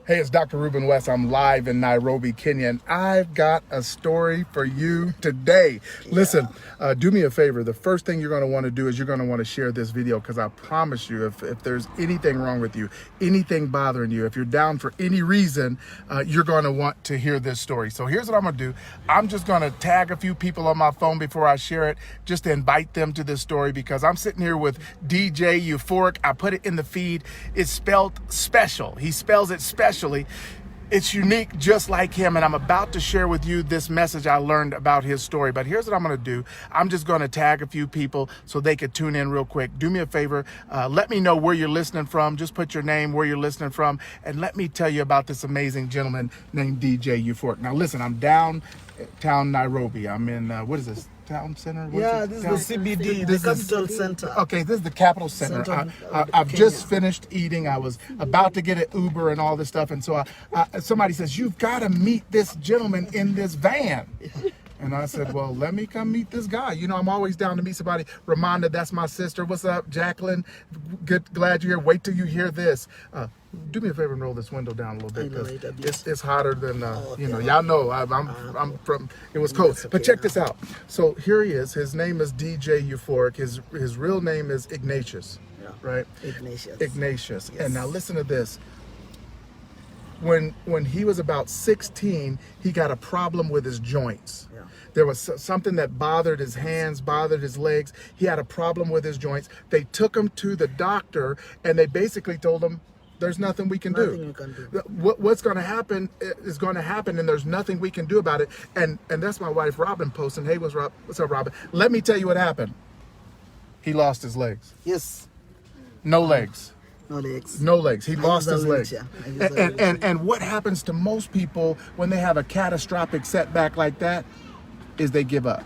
Hey, it's Dr. Ruben West. I'm live in Nairobi, Kenya, and I've got a story for you today. Yeah. Listen, do me a favor. The first thing you're going to want to do is you're going to want to share this video, because I promise you, if there's anything wrong with you, anything bothering you, if you're down for any reason, you're going to want to hear this story. So here's what I'm going to do. I'm just going to tag a few people on my phone before I share it, just to invite them to this story, because I'm sitting here with DJ Euphoric. I put it in the feed. It's spelled special. He spells it special. It's unique, just like him, and I'm about to share with you this message I learned about his story. But here's what I'm going to do. I'm just going to tag a few people so they could tune in real quick. Do me a favor. Let me know where you're listening from. Just put your name, where you're listening from, and let me tell you about this amazing gentleman named DJ Euphoric. Now, listen, I'm downtown Nairobi. I'm in, what is this? Town center? This is the CBD, the capital center. Okay, this is the capital center. I've just finished eating. I was about to get an Uber and all this stuff. And so somebody says, you've got to meet this gentleman in this van. And I said, well, let me come meet this guy. You know, I'm always down to meet somebody. Ramonda, that's my sister. What's up, Jacqueline? Glad you're here. Wait till you hear this. Do me a favor and roll this window down a little bit, because it's hotter than, y'all know, I'm from, it was cold. Okay, but check this out. So here he is. His name is DJ Euphoric. His real name is Ignatius, right? Ignatius. Yes. And now listen to this. When he was about 16, he got a problem with his joints. Yeah. There was something that bothered his hands, bothered his legs. He had a problem with his joints. They took him to the doctor, and they basically told him, there's nothing we can do. Nothing you can do. What's going to happen is going to happen, and there's nothing we can do about it. And that's my wife, Robin, posting. Hey, what's up, Robin? Let me tell you what happened. He lost his legs. Yes. No legs. No legs. No legs. He lost his legs. And what happens to most people when they have a catastrophic setback like that is they give up.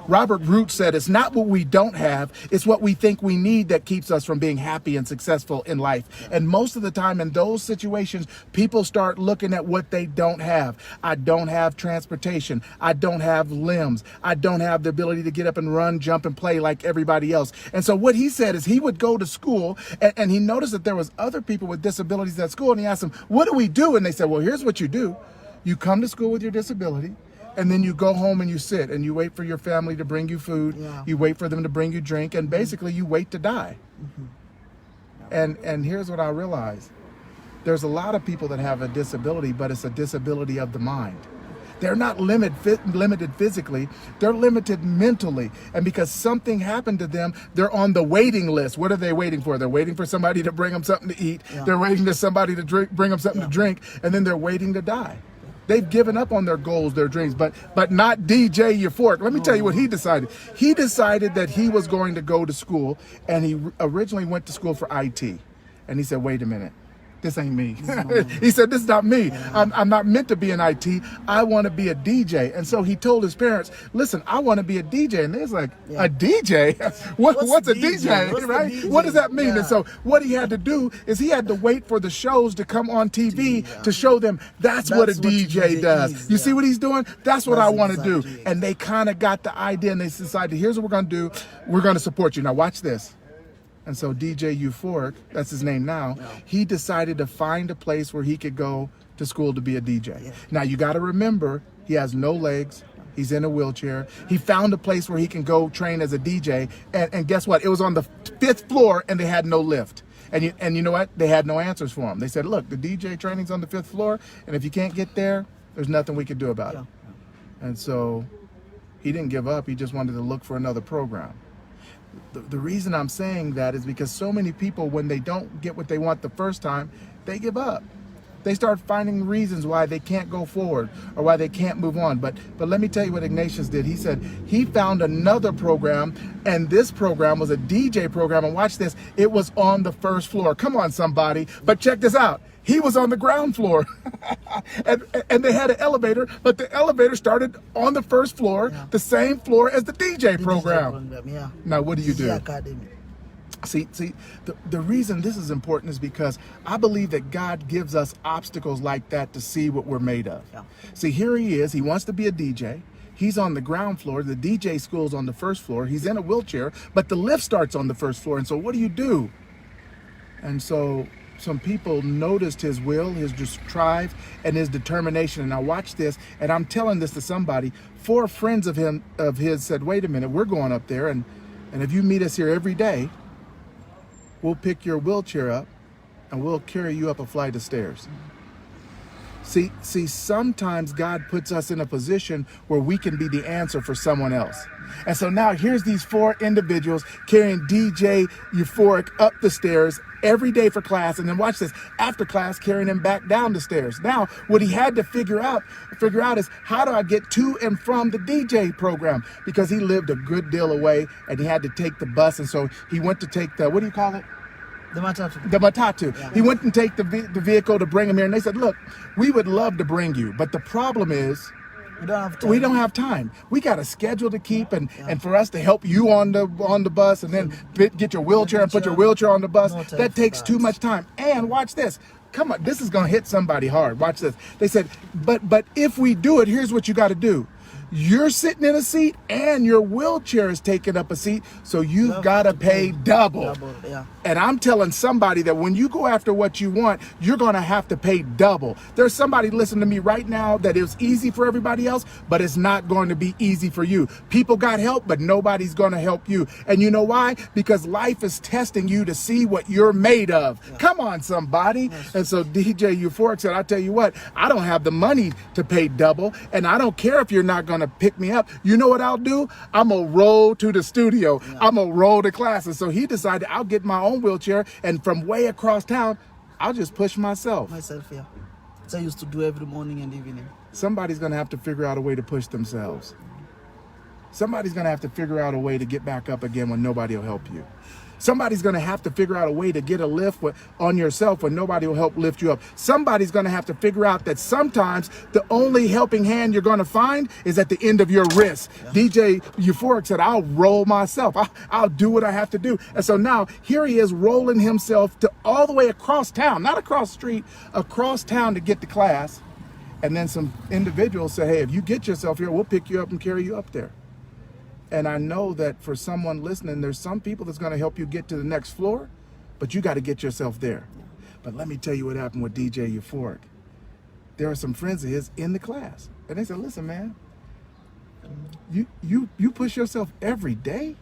Robert Root said, it's not what we don't have, it's what we think we need that keeps us from being happy and successful in life. And most of the time in those situations, people start looking at what they don't have. I don't have transportation. I don't have limbs. I don't have the ability to get up and run, jump, and play like everybody else. And so what he said is he would go to school, and he noticed that there was other people with disabilities at school, and he asked them, what do we do? And they said, well, here's what you do. You come to school with your disability, and then you go home and you sit and you wait for your family to bring you food. Yeah. You wait for them to bring you drink, and basically you wait to die. Mm-hmm. And here's what I realized. There's a lot of people that have a disability, but it's a disability of the mind. They're not limited physically, they're limited mentally. And because something happened to them, they're on the waiting list. What are they waiting for? They're waiting for somebody to bring them something to eat. Yeah. They're waiting for somebody to bring them something to drink, and then they're waiting to die. They've given up on their goals, their dreams, but not DJ Euphoric. Let me tell you what he decided. He decided that he was going to go to school, and he originally went to school for IT. And he said, wait a minute. This ain't me. He said, this is not me. I'm not meant to be in IT. I want to be a DJ. And so he told his parents, listen, I want to be a DJ. And they was like, a DJ? What's a DJ? Right? DJ? What does that mean? Yeah. And so what he had to do is he had to wait for the shows to come on TV to show them that's what a DJ does. You see what he's doing? That's what I want to do. And they kind of got the idea, and they decided, here's what we're going to do. We're going to support you. Now watch this. And so DJ Euphoric, that's his name now, he decided to find a place where he could go to school to be a DJ. Yeah. Now you got to remember, he has no legs. He's in a wheelchair. He found a place where he can go train as a DJ. And guess what? It was on the 5th floor, and they had no lift. And you know what? They had no answers for him. They said, look, the DJ training's on the 5th floor, and if you can't get there, there's nothing we could do about it. And so he didn't give up. He just wanted to look for another program. The reason I'm saying that is because so many people, when they don't get what they want the first time, they give up. They start finding reasons why they can't go forward or why they can't move on. But let me tell you what Ignatius did. He said he found another program, and this program was a DJ program. And watch this. It was on the 1st floor. Come on, somebody. But check this out. He was on the ground floor, and they had an elevator, but the elevator started on the 1st floor, the same floor as the DJ program. Now, what do you do? See, the reason this is important is because I believe that God gives us obstacles like that to see what we're made of. Yeah. See, here he is. He wants to be a DJ. He's on the ground floor. The DJ school's on the 1st floor. He's in a wheelchair, but the lift starts on the 1st floor. And so what do you do? And so some people noticed his will, his drive, and his determination. And now watch this, and I'm telling this to somebody. 4 friends of his said, wait a minute, we're going up there, and if you meet us here every day, we'll pick your wheelchair up and we'll carry you up a flight of stairs. See, sometimes God puts us in a position where we can be the answer for someone else. And so now here's these 4 individuals carrying DJ Euphoric up the stairs every day for class. And then watch this, after class, carrying him back down the stairs. Now, what he had to figure out is, how do I get to and from the DJ program? Because he lived a good deal away and he had to take the bus. And so he went to take the, what do you call it? The matatu. The matatu. Yeah. He went and take the vehicle to bring him here, and they said, look, we would love to bring you, but the problem is We don't have time. we don't have time. We got a schedule to keep, and for us to help you on the bus, and then get your wheelchair and put your wheelchair on the bus, No time that for takes that. too much time. And watch this. Come on, this is going to hit somebody hard. Watch this. They said, but if we do it, here's what you got to do. You're sitting in a seat and your wheelchair is taking up a seat, so you've got to pay double. Yeah. And I'm telling somebody that when you go after what you want, you're going to have to pay double. There's somebody listening to me right now that it was easy for everybody else, but it's not going to be easy for you. People got help, but nobody's going to help you. And you know why? Because life is testing you to see what you're made of. Yeah. Come on, somebody. Yes. And so DJ Euphoric said, I tell you what, I don't have the money to pay double, and I don't care if you're not going to pick me up. You know what I'll do? I'm going to roll to the studio. Yeah. I'm going to roll to classes. So he decided, I'll get my own wheelchair, and from way across town, I'll just push myself. Yeah. So I used to do every morning and evening. Somebody's going to have to figure out a way to push themselves. Somebody's going to have to figure out a way to get back up again when nobody will help you. Somebody's going to have to figure out a way to get a lift on yourself when nobody will help lift you up. Somebody's going to have to figure out that sometimes the only helping hand you're going to find is at the end of your wrist. Yeah. DJ Euphoric said, I'll roll myself. I'll do what I have to do. And so now here he is rolling himself to all the way across town, not across the street, across town to get to class. And then some individuals say, hey, if you get yourself here, we'll pick you up and carry you up there. And I know that for someone listening, there's some people that's going to help you get to the next floor, but you got to get yourself there. But let me tell you what happened with DJ Euphoric. There are some friends of his in the class, and they said, listen, man, you push yourself every day?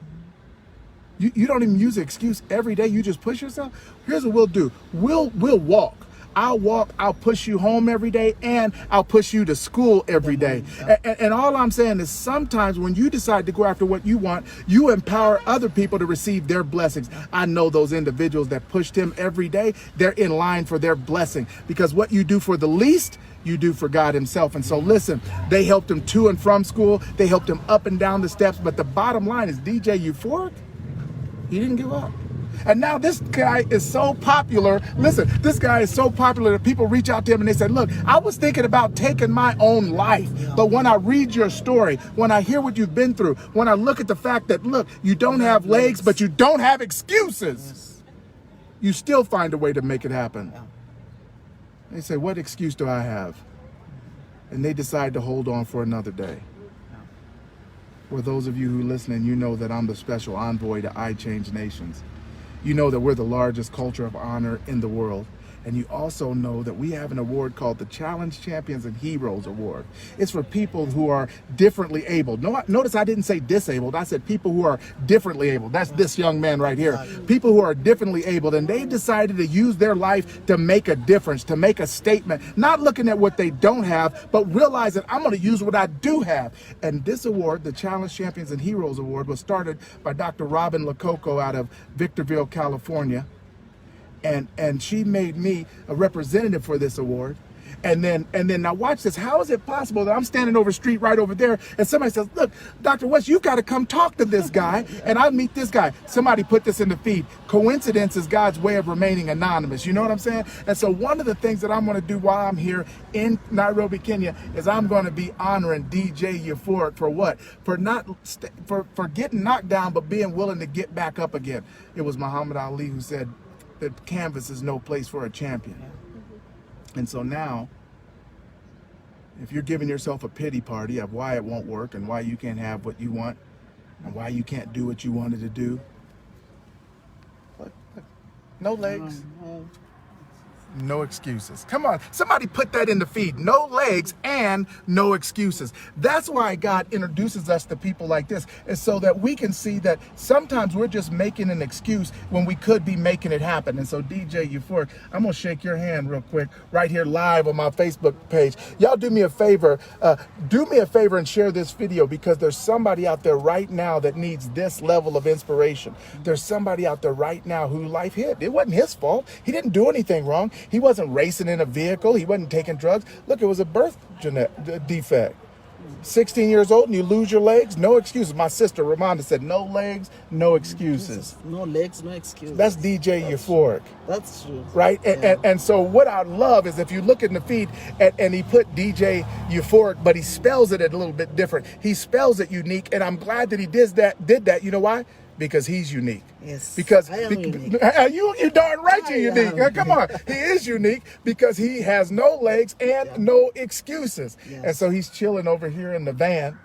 You don't even use the excuse every day. You just push yourself? Here's what we'll do. We'll walk. I'll walk, I'll push you home every day, and I'll push you to school every day. And all I'm saying is sometimes when you decide to go after what you want, you empower other people to receive their blessings. I know those individuals that pushed him every day, they're in line for their blessing, because what you do for the least, you do for God himself. And so listen, they helped him to and from school, they helped him up and down the steps, but the bottom line is DJ Euphoric, he didn't give up. And now this guy is so popular. Listen, this guy is so popular that people reach out to him and they say, look, I was thinking about taking my own life. But when I read your story, when I hear what you've been through, when I look at the fact that, look, you don't have legs, but you don't have excuses, you still find a way to make it happen. They say, what excuse do I have? And they decide to hold on for another day. For those of you who are listening, you know that I'm the special envoy to I Change Nations. You know that we're the largest culture of honor in the world. And you also know that we have an award called the Challenge Champions and Heroes Award. It's for people who are differently able. Notice I didn't say disabled. I said people who are differently able. That's this young man right here. People who are differently able. And they decided to use their life to make a difference, to make a statement. Not looking at what they don't have, but realize that I'm going to use what I do have. And this award, the Challenge Champions and Heroes Award, was started by Dr. Ruben out of Victorville, California. And she made me a representative for this award. And then now watch this. How is it possible that I'm standing over the street right over there and somebody says, look, Dr. West, you've got to come talk to this guy, and I meet this guy. Somebody put this in the feed. Coincidence is God's way of remaining anonymous. You know what I'm saying? And so one of the things that I'm going to do while I'm here in Nairobi, Kenya, is I'm going to be honoring DJ Euphoric for what? For getting knocked down, but being willing to get back up again. It was Muhammad Ali who said, the canvas is no place for a champion. And so now, if you're giving yourself a pity party of why it won't work and why you can't have what you want and why you can't do what you wanted to do, look, no legs. no excuses. Come on, somebody put that in the feed. No legs and no excuses. That's why God introduces us to people like this, is so that we can see that sometimes we're just making an excuse when we could be making it happen. And so DJ Euphoric, I'm gonna shake your hand real quick right here live on my Facebook page. Y'all do me a favor and share this video, because there's somebody out there right now that needs this level of inspiration. There's somebody out there right now who life hit. It wasn't his fault. He didn't do anything wrong. He wasn't racing in a vehicle. He wasn't taking drugs. Look, it was a birth defect. 16 years old and you lose your legs, no excuses. My sister Ramonda said, no legs, no excuses. No legs, no excuses. That's DJ Euphoric. That's true. Right? And so what I love is if you look in the feed and he put DJ Euphoric, but he spells it a little bit different. He spells it unique, and I'm glad that he did that. You know why? Because he's unique. Yes. Because I am unique. You darn right you're unique. Come on. He is unique because he has no legs and no excuses. Yes. And so he's chilling over here in the van.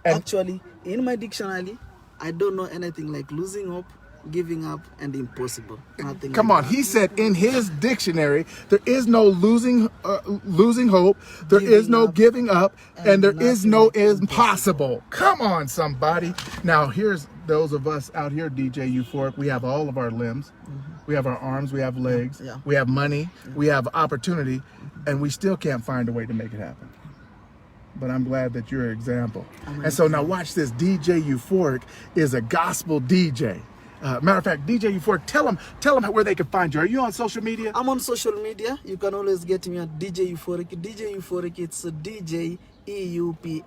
And actually, in my dictionary, I don't know anything like losing hope, giving up, and impossible. Nothing. come like on, that. he said in his dictionary, there is no losing hope, there is no giving up, and there is no impossible. Come on, somebody. Now, here's those of us out here, DJ Euphoric. We have all of our limbs. We have our arms, we have legs, we have money, we have opportunity, and we still can't find a way to make it happen. But I'm glad that you're an example. And so now watch this. DJ Euphoric is a gospel DJ. Matter of fact, DJ Euphoric, tell them where they can find you. Are you on social media? I'm on social media. You can always get me at DJ Euphoric. DJ Euphoric, it's DJ EUPHORIQUE.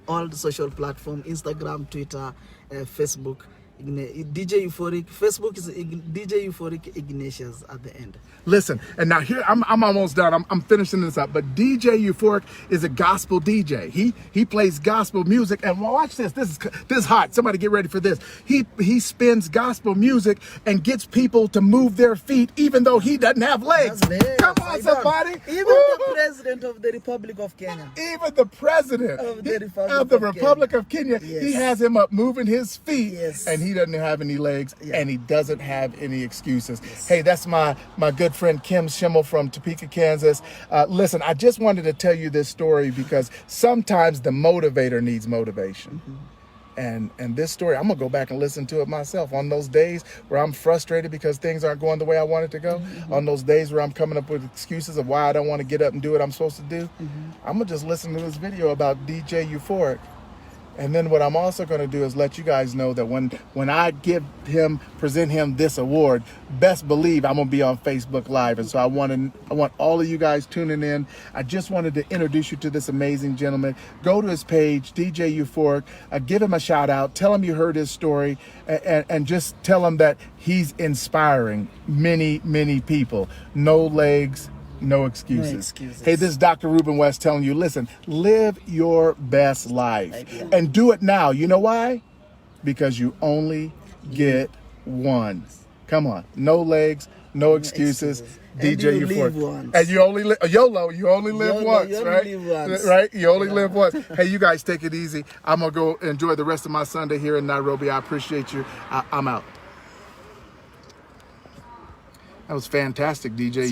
All the social platform, Instagram, Twitter, Facebook. DJ Euphoric. Facebook is DJ Euphoric Ignatius at the end. Listen, and now here I'm almost done. I'm finishing this up. But DJ Euphoric is a gospel DJ. He plays gospel music, and watch this. This is hot. Somebody get ready for this. He spins gospel music and gets people to move their feet, even though he doesn't have legs. Come on, somebody. Even the president of the Republic of Kenya. Even the president of the Republic of Kenya. Yes. He has him up moving his feet, yes. and he doesn't have any legs, and he doesn't have any excuses. Yes. Hey, that's my good friend Kim Schimmel from Topeka, Kansas. Listen, I just wanted to tell you this story because sometimes the motivator needs motivation. And this story, I'm gonna go back and listen to it myself on those days where I'm frustrated because things aren't going the way I want it to go. On those days where I'm coming up with excuses of why I don't want to get up and do what I'm supposed to do. I'm gonna just listen to this video about DJ Euphoric. And then what I'm also going to do is let you guys know that when I present him this award, best believe I'm going to be on Facebook Live. And so I want all of you guys tuning in. I just wanted to introduce you to this amazing gentleman. Go to his page, DJ Euphoric. Give him a shout out. Tell him you heard his story, and just tell him that he's inspiring many, many people. No legs, no excuses. No excuses. Hey, this is Dr. Ruben West telling you, listen, live your best life and do it now. You know why? Because you only get one. Come on. No legs, no excuses. DJ Euphoric. And you only live, YOLO, you only live once, right? Right? You only live once. Hey, you guys take it easy. I'm going to go enjoy the rest of my Sunday here in Nairobi. I appreciate you. I'm out. That was fantastic, DJ.